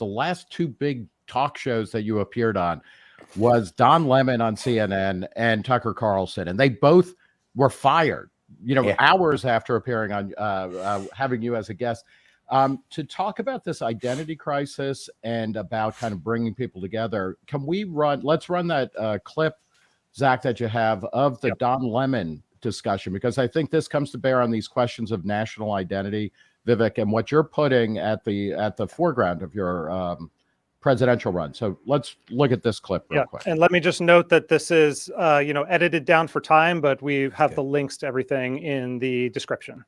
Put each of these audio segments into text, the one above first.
the last two big talk shows that you appeared on was Don Lemon on CNN and Tucker Carlson, and they both were fired, hours after appearing on having you as a guest, to talk about this identity crisis and about kind of bringing people together. Let's run that clip, Zach, that you have of the Don Lemon discussion, because I think this comes to bear on these questions of national identity, Vivek, and what you're putting at the foreground of your presidential run. So let's look at this clip real quick. And let me just note that this is, edited down for time, but we have the links to everything in the description.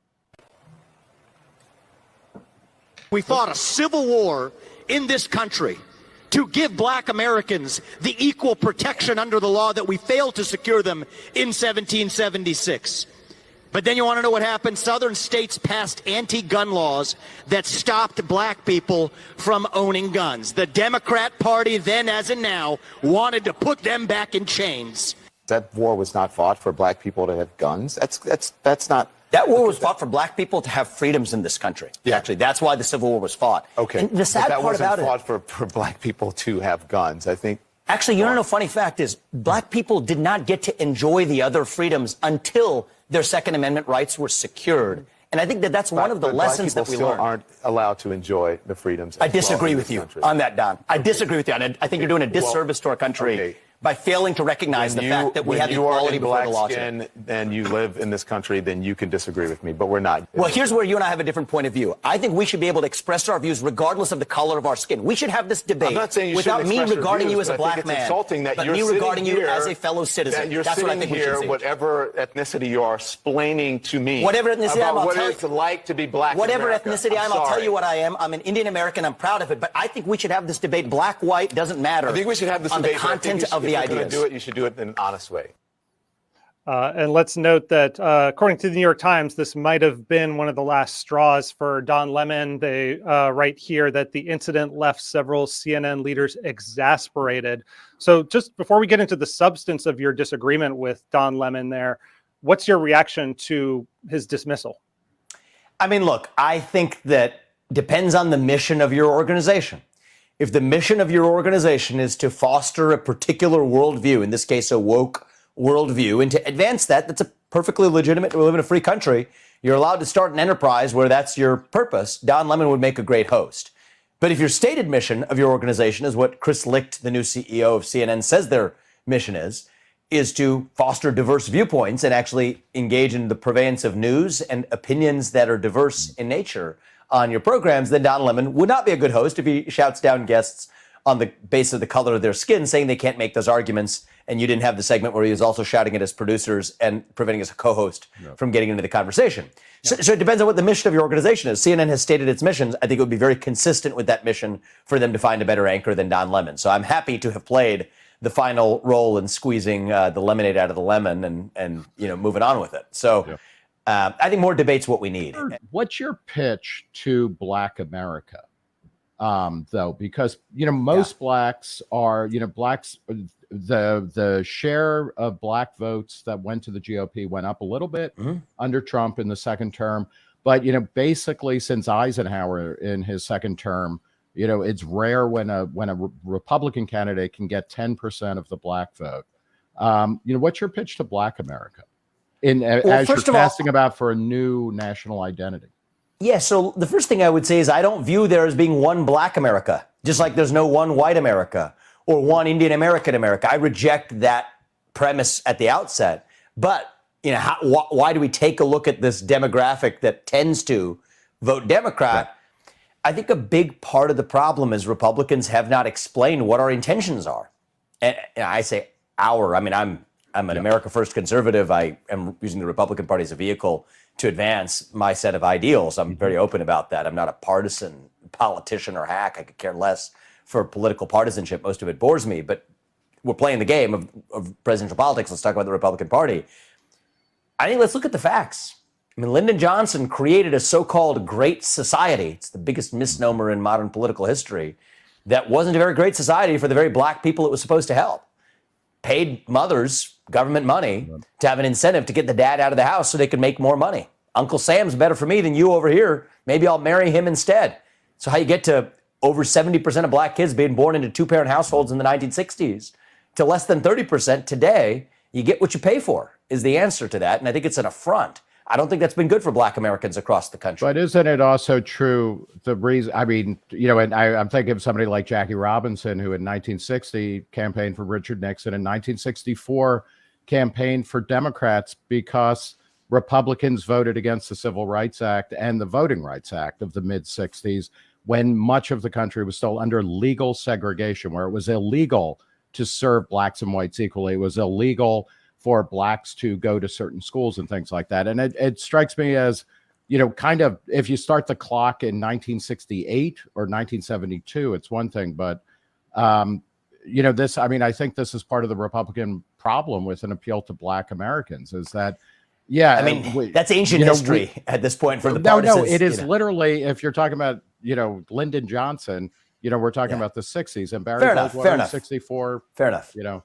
We fought a civil war in this country to give Black Americans the equal protection under the law that we failed to secure them in 1776. But then you want to know what happened? Southern states passed anti-gun laws that stopped black people from owning guns. The Democrat Party then, as in now, wanted to put them back in chains. That war was not fought for black people to have guns. That's not. That war was fought for black people to have freedoms in this country. Yeah. Actually, that's why the Civil War was fought. Okay. And the sad part about it, that wasn't fought for black people to have guns. I think. Actually, you know, funny fact is, black people did not get to enjoy the other freedoms until their Second Amendment rights were secured. And I think that's one of the lessons that we learned. Black people still aren't allowed to enjoy the freedoms. I disagree with you on that, Don. I disagree with you. And I think you're doing a disservice to our country by failing to recognize the fact that we have equality before the law. And you live in this country, then you can disagree with me, but we're not. Well, here's where you and I have a different point of view. I think we should be able to express our views regardless of the color of our skin. We should have this debate without me regarding you as a black man, but me regarding you as a fellow citizen. That's what I think we should see. Whatever ethnicity you are, explaining to me whatever ethnicity about what it's like to be black. Whatever ethnicity I am, I'll tell you what I am. I'm an Indian American. I'm proud of it. But I think we should have this debate. Black, white, doesn't matter. I think we should have this on debate. The content of the ideas. You should do it in an honest way. And let's note that according to the New York Times, this might have been one of the last straws for Don Lemon. They write here that the incident left several CNN leaders exasperated. So just before we get into the substance of your disagreement with Don Lemon there, what's your reaction to his dismissal? I mean, look, I think that depends on the mission of your organization. If the mission of your organization is to foster a particular worldview, in this case, a woke worldview, and to advance that, that's a perfectly legitimate. We live in a free country. You're allowed to start an enterprise where that's your purpose. Don Lemon would make a great host. But if your stated mission of your organization is what Chris Licht, the new CEO of CNN, says their mission is to foster diverse viewpoints and actually engage in the purveyance of news and opinions that are diverse in nature on your programs, then Don Lemon would not be a good host if he shouts down guests on the basis of the color of their skin, saying they can't make those arguments. And you didn't have the segment where he was also shouting at his producers and preventing his co-host from getting into the conversation. So it depends on what the mission of your organization is. CNN has stated its missions. I think it would be very consistent with that mission for them to find a better anchor than Don Lemon. So I'm happy to have played the final role in squeezing the lemonade out of the lemon and moving on with it. So I think more debate's what we need. What's your pitch to Black America, though? Because, most blacks are, blacks, the share of black votes that went to the GOP went up a little bit under Trump in the second term. But, basically since Eisenhower in his second term, it's rare when a Republican candidate can get 10% of the black vote. What's your pitch to Black America? As you're casting about for a new national identity? Yeah, so the first thing I would say is I don't view there as being one Black America, just like there's no one white America or one Indian American America. I reject that premise at the outset. But, why do we take a look at this demographic that tends to vote Democrat? I think a big part of the problem is Republicans have not explained what our intentions are. And I say our, I'm an America First conservative. I am using the Republican Party as a vehicle to advance my set of ideals. I'm very open about that. I'm not a partisan politician or hack. I could care less for political partisanship. Most of it bores me, but we're playing the game of presidential politics. Let's talk about the Republican Party. I think let's look at the facts. Lyndon Johnson created a so-called great society. It's the biggest misnomer in modern political history. That wasn't a very great society for the very black people it was supposed to help. Paid mothers government money to have an incentive to get the dad out of the house so they could make more money. Uncle Sam's better for me than you over here. Maybe I'll marry him instead. So how you get to over 70% of black kids being born into two-parent households in the 1960s to less than 30% today. You get what you pay for is the answer to that. And I think it's an affront. I don't think that's been good for black Americans across the country. But isn't it also true, the reason, I mean, you know, and I'm thinking of somebody like Jackie Robinson, who in 1960 campaigned for Richard Nixon, in 1964 campaigned for Democrats because Republicans voted against the Civil Rights Act and the Voting Rights Act of the mid-60s, when much of the country was still under legal segregation, where it was illegal to serve blacks and whites equally. It was illegal for blacks to go to certain schools and things like that. And it strikes me as, you know, kind of, if you start the clock in 1968 or 1972, it's one thing, but, you know, this, I mean, I think this is part of the Republican problem with an appeal to black Americans is that, yeah. I mean, that's ancient history at this point for the No, partisans. it is literally, if you're talking about, you know, Lyndon Johnson, you know, we're talking about the 60s, and Barry Goldwater in 64. Fair enough. You know,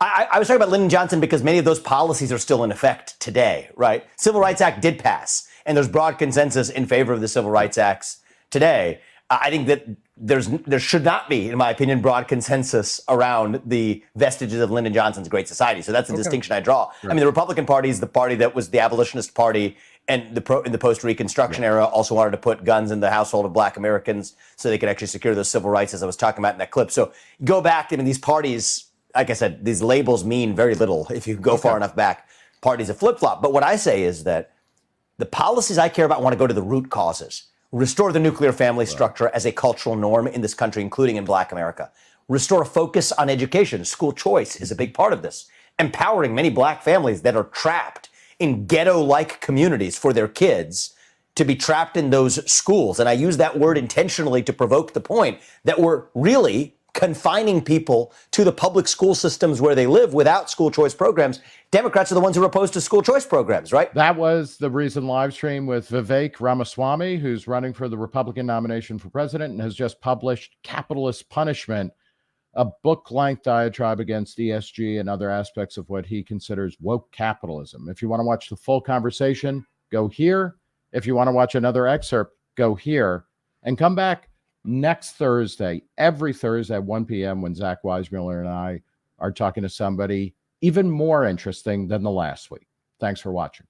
I was talking about Lyndon Johnson because many of those policies are still in effect today, right? Civil Rights Act did pass, and there's broad consensus in favor of the Civil Rights Acts today. I think that there should not be, in my opinion, broad consensus around the vestiges of Lyndon Johnson's Great Society. So that's a distinction I draw. Sure. I mean, the Republican Party is the party that was the abolitionist party, and in the post-Reconstruction era also wanted to put guns in the household of black Americans so they could actually secure those civil rights, as I was talking about in that clip. So go back, I mean, these parties, like I said, these labels mean very little if you go far enough back. Parties have flip-flop. But what I say is that the policies I care about want to go to the root causes. Restore the nuclear family structure as a cultural norm in this country, including in black America. Restore a focus on education. School choice is a big part of this. Empowering many black families that are trapped in ghetto-like communities for their kids to be trapped in those schools. And I use that word intentionally to provoke the point that we're really confining people to the public school systems where they live without school choice programs. Democrats are the ones who are opposed to school choice programs, right? That was the Reason live stream with Vivek Ramaswamy, who's running for the Republican nomination for president and has just published Capitalist Punishment, a book-length diatribe against ESG and other aspects of what he considers woke capitalism. If you want to watch the full conversation, go here. If you want to watch another excerpt, go here. And come back next Thursday, every Thursday at 1 p.m. when Zach Weismuller and I are talking to somebody even more interesting than the last week. Thanks for watching.